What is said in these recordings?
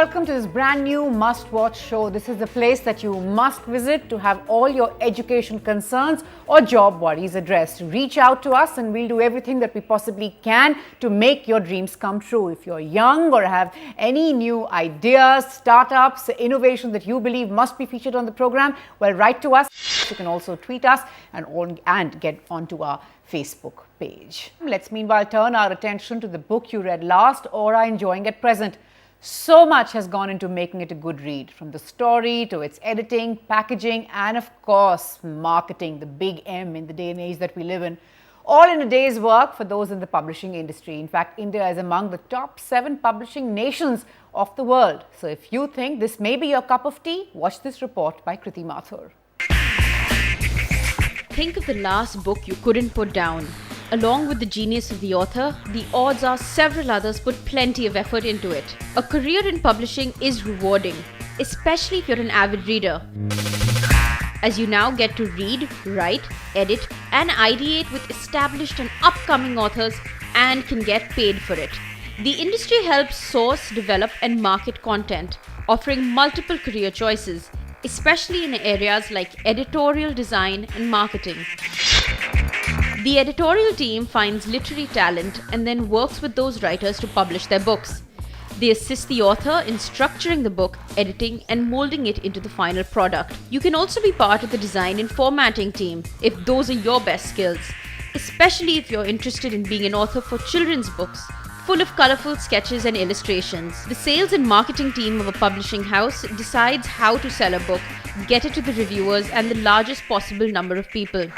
welcome to this brand new must-watch show. This is the place that you must visit to have all your education concerns or job worries addressed. Reach out to us and we'll do everything that we possibly can to make your dreams come true. If you're young or have any new ideas, startups, innovation that you believe must be featured on the program, well, write to us. You can also tweet us and get onto our Facebook page. Let's meanwhile turn our attention to the book you read last or are enjoying at present. So much has gone into making it a good read, from the story to its editing, packaging, and of course, marketing, the big M in the day and age that we live in. All in a day's work for those in the publishing industry. In fact, India is among the top 7 publishing nations of the world. So if you think this may be your cup of tea, watch this report by Kriti Mathur. Think of the last book you couldn't put down. Along with the genius of the author, the odds are several others put plenty of effort into it. A career in publishing is rewarding, especially if you're an avid reader, as you now get to read, write, edit, and ideate with established and upcoming authors and can get paid for it. The industry helps source, develop, and market content, offering multiple career choices, especially in areas like editorial design and marketing. The editorial team finds literary talent and then works with those writers to publish their books. They assist the author in structuring the book, editing, and molding it into the final product. You can also be part of the design and formatting team if those are your best skills, especially if you're interested in being an author for children's books, full of colorful sketches and illustrations. The sales and marketing team of a publishing house decides how to sell a book, get it to the reviewers and the largest possible number of people.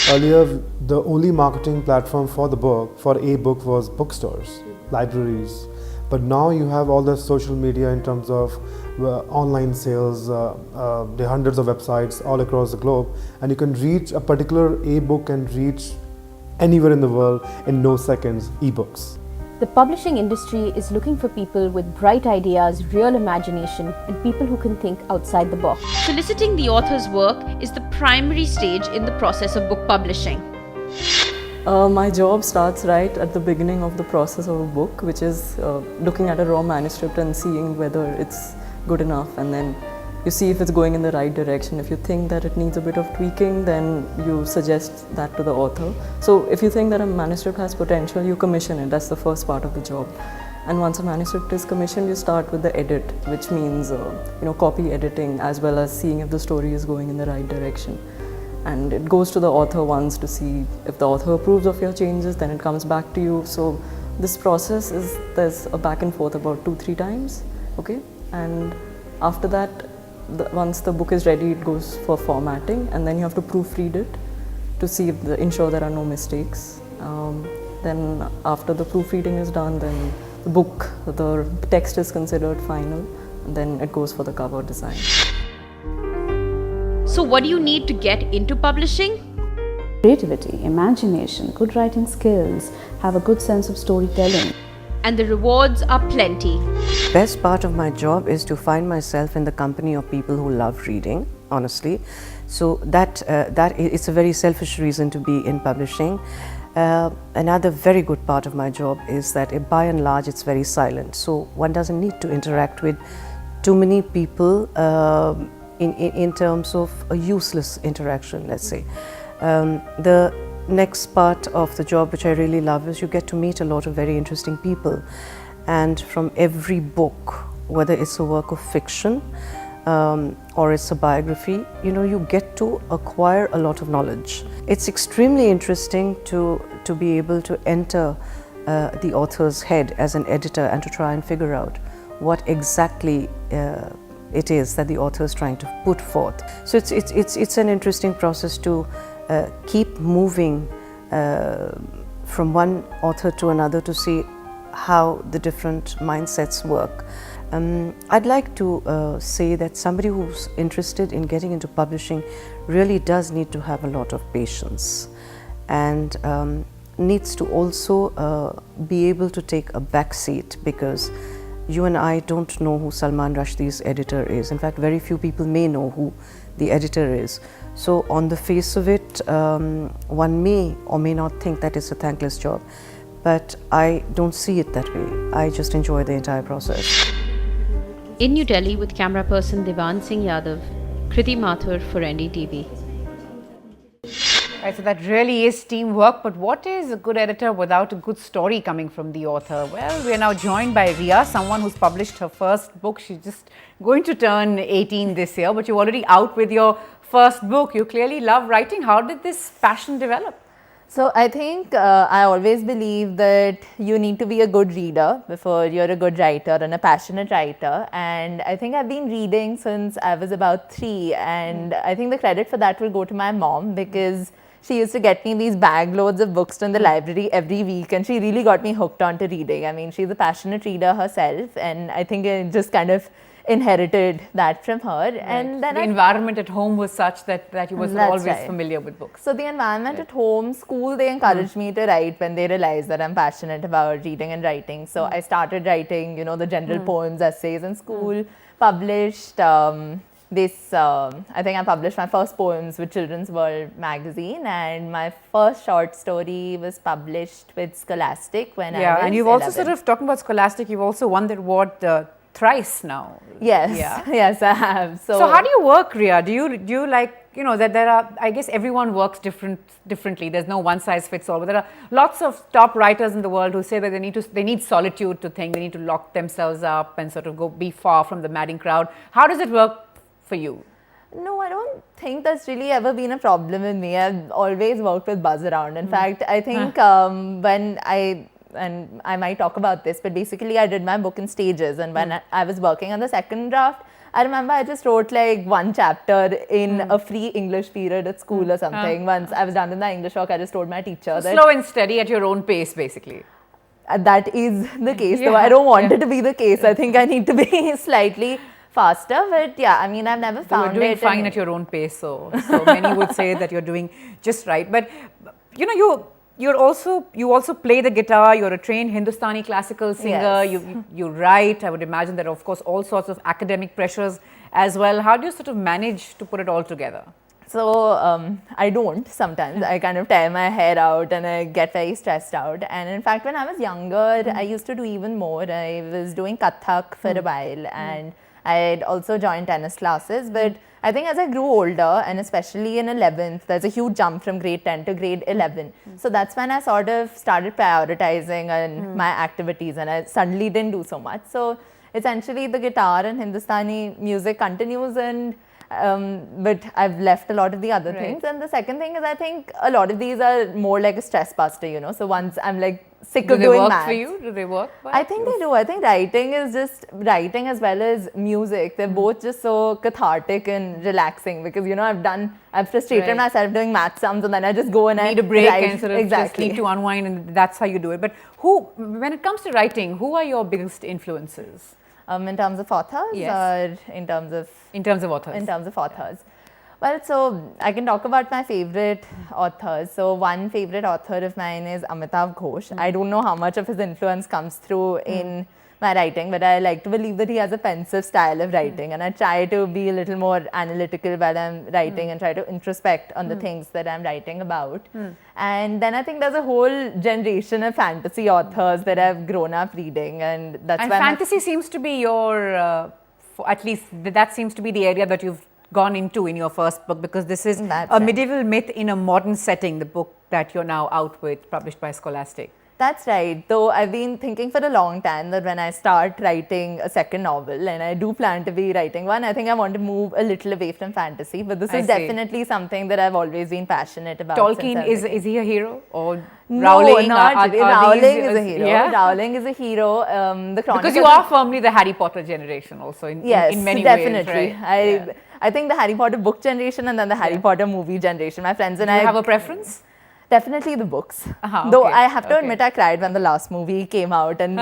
Earlier, the only marketing platform for a book was bookstores, libraries. But now you have all the social media in terms of online sales. There are hundreds of websites all across the globe, and you can reach a particular e-book and reach anywhere in the world in no seconds. E-books. The publishing industry is looking for people with bright ideas, real imagination, and people who can think outside the box. Soliciting the author's work is the primary stage in the process of book publishing. My job starts right at the beginning of the process of a book, which is looking at a raw manuscript and seeing whether it's good enough, and then you see if it's going in the right direction. If you think that it needs a bit of tweaking, then you suggest that to the author. So if you think that a manuscript has potential, you commission it. That's the first part of the job. And once a manuscript is commissioned, you start with the edit, which means copy editing, as well as seeing if the story is going in the right direction. And it goes to the author once to see if the author approves of your changes, then it comes back to you. So this process there's a back and forth about 2-3 times, okay? And after that, once the book is ready, it goes for formatting, and then you have to proofread it to ensure there are no mistakes. Then after the proofreading is done, then the text is considered final, and then it goes for the cover design. So what do you need to get into publishing? Creativity, imagination, good writing skills, have a good sense of storytelling. And the rewards are plenty. Best part of my job is to find myself in the company of people who love reading, honestly. So that it's a very selfish reason to be in publishing. Another very good part of my job is that by and large it's very silent. So one doesn't need to interact with too many people in terms of a useless interaction, let's say. The next part of the job, which I really love, is you get to meet a lot of very interesting people. And from every book, whether it's a work of fiction or it's a biography, you get to acquire a lot of knowledge. It's extremely interesting to be able to enter the author's head as an editor and to try and figure out what exactly it is that the author is trying to put forth. So it's an interesting process to keep moving from one author to another to see how the different mindsets work. I'd like to say that somebody who's interested in getting into publishing really does need to have a lot of patience and needs to also be able to take a back seat, because you and I don't know who Salman Rushdie's editor is. In fact, very few people may know who the editor is. So on the face of it, one may or may not think that it's a thankless job. But I don't see it that way. I just enjoy the entire process. In New Delhi with camera person Devan Singh Yadav, Kriti Mathur for NDTV. Right, so that really is teamwork, but what is a good editor without a good story coming from the author? Well, we are now joined by Ria, someone who's published her first book. She's just going to turn 18 this year, but you're already out with your first book. You clearly love writing. How did this passion develop? So I think I always believe that you need to be a good reader before you're a good writer and a passionate writer. And I think I've been reading since I was about 3. And I think the credit for that will go to my mom, because she used to get me these bag loads of books from the library every week, and she really got me hooked onto reading. I mean, she's a passionate reader herself, and I think I just kind of inherited that from her. Right. And then the environment at home was such that you were always familiar with books. So the environment at home, school, they encouraged me to write when they realized that I'm passionate about reading and writing. So I started writing, you know, the general poems, essays in school, published I think I published my first poems with Children's World magazine, and my first short story was published with Scholastic when I was and you've 11. also sort of, talking about Scholastic, you've also won that award thrice now. Yes, Yeah. yes, I have. So how do you work, Ria? Do you like, you know, that there are, I guess everyone works differently. There's no one size fits all, but there are lots of top writers in the world who say that they need solitude to think, they need to lock themselves up and sort of be far from the madding crowd. How does it work for you? No, I don't think that's really ever been a problem with me. I've always worked with buzz around. In fact, I think when I might talk about this, but basically I did my book in stages, and when I was working on the second draft, I remember I just wrote like one chapter in a free English period at school or something. Once I was done with my English work, I just told my teacher that... Slow and steady at your own pace, basically. That is the case, though I don't want it to be the case. I think I need to be slightly faster, but yeah, I mean, I've never found you're doing it fine at your own pace, so many would say that you're doing just right. But you know, you also play the guitar. You're a trained Hindustani classical singer. Yes. You write. I would imagine there are, of course, all sorts of academic pressures as well. How do you sort of manage to put it all together? So I don't sometimes. I kind of tear my hair out and I get very stressed out. And in fact, when I was younger, I used to do even more. I was doing Kathak for a while, and I had also joined tennis classes. But I think as I grew older, and especially in 11th, there's a huge jump from grade 10 to grade 11. So that's when I sort of started prioritizing my activities, and I suddenly didn't do so much. So essentially the guitar and Hindustani music continues, and but I've left a lot of the other things. And the second thing is, I think a lot of these are more like a stress buster, you know. So once I'm like sick of doing maths. Do they work for you? Do they work? I think they do. I think writing is just writing as well as music. They're both just so cathartic and relaxing, because, you know, I've frustrated myself doing math sums, and then I just go and I need a break write. and sort of just need to unwind, and that's how you do it. But when it comes to writing, who are your biggest influences? In terms of authors, or in terms of authors? In terms of authors. Well, so I can talk about my favorite authors. So one favorite author of mine is Amitav Ghosh. I don't know how much of his influence comes through in my writing, but I like to believe that he has a pensive style of writing, and I try to be a little more analytical while I'm writing and try to introspect on the things that I'm writing about. And then I think there's a whole generation of fantasy authors that I've grown up reading, and that's why fantasy seems to be your, at least that seems to be the area that you've gone into in your first book, because this is a medieval myth in a modern setting, the book that you're now out with, published by Scholastic. That's right. Though I've been thinking for a long time that when I start writing a second novel, and I do plan to be writing one, I think I want to move a little away from fantasy. But this is definitely something that I've always been passionate about. Tolkien, is he a hero? Or no, Rowling? Not really. Rowling is a hero. Yeah? Rowling is a hero. Because you are firmly the Harry Potter generation also in many definitely. ways. Right? I think the Harry Potter book generation and then the Harry Potter movie generation. My friends and I have a preference? Definitely the books. Though I have to admit, I cried when the last movie came out, and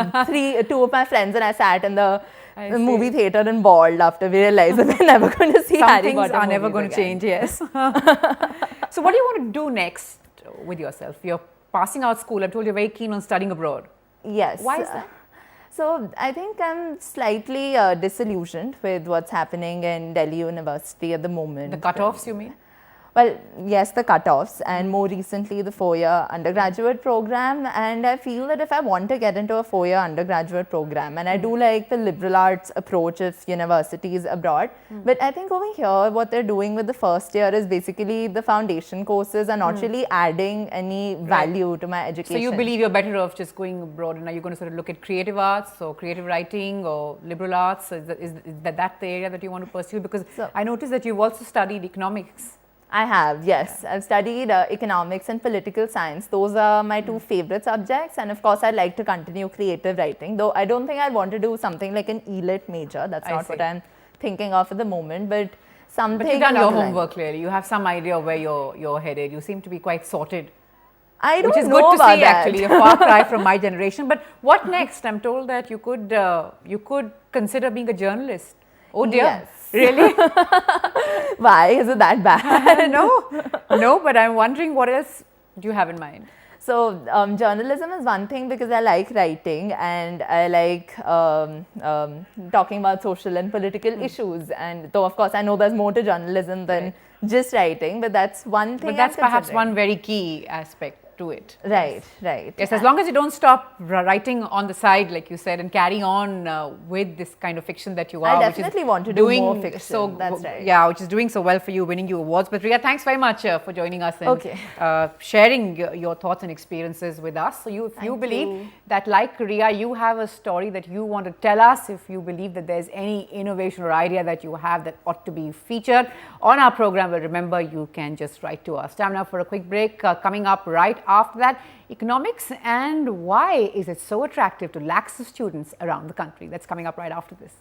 two of my friends and I sat in the movie theater and bawled after we realized that we're never going to see Harry Potter. Some things are never going to change, yes. So what do you want to do next with yourself? You're passing out school. I'm told you're very keen on studying abroad. Yes. Why is that? So I think I'm slightly disillusioned with what's happening in Delhi University at the moment. The cutoffs, you mean? well, yes, the cutoffs, and more recently the 4-year undergraduate program. And I feel that if I want to get into a 4-year undergraduate program, and I do like the liberal arts approach of universities abroad, but I think over here what they're doing with the first year is basically the foundation courses are not really adding any value to my education. So you believe you're better off just going abroad, and are you going to sort of look at creative arts or creative writing or liberal arts? Is that the area that you want to pursue? Because I noticed that you've also studied economics. I have, yes. I've studied economics and political science. Those are my two favorite subjects. And of course, I'd like to continue creative writing, though I don't think I'd want to do something like an ELIT major. That's not what I'm thinking of at the moment, but something. But you've done your homework clearly. You have some idea of where you're headed. You seem to be quite sorted. I don't Which is know good to about see, that. actually, a far cry from my generation. But what next? I'm told that you could consider being a journalist. Oh dear. Yes. Really? Why? Is it that bad? No, but I'm wondering what else do you have in mind? So, journalism is one thing because I like writing and I like talking about social and political issues. And though, of course, I know there's more to journalism than just writing, but that's one thing. But that's I'm perhaps considering. one very key aspect to it. Right. Yes, as long as you don't stop writing on the side, like you said, and carry on with this kind of fiction that you are. I definitely want to do more fiction. That's right. Yeah, which is doing so well for you, winning you awards. But Riya, thanks very much for joining us and sharing your thoughts and experiences with us. So if you believe that, like Riya, you have a story that you want to tell us, if you believe that there's any innovation or idea that you have that ought to be featured on our program, well, remember, you can just write to us. Time now for a quick break. Coming up right after that, economics and why is it so attractive to lakhs of students around the country. That's coming up right after this.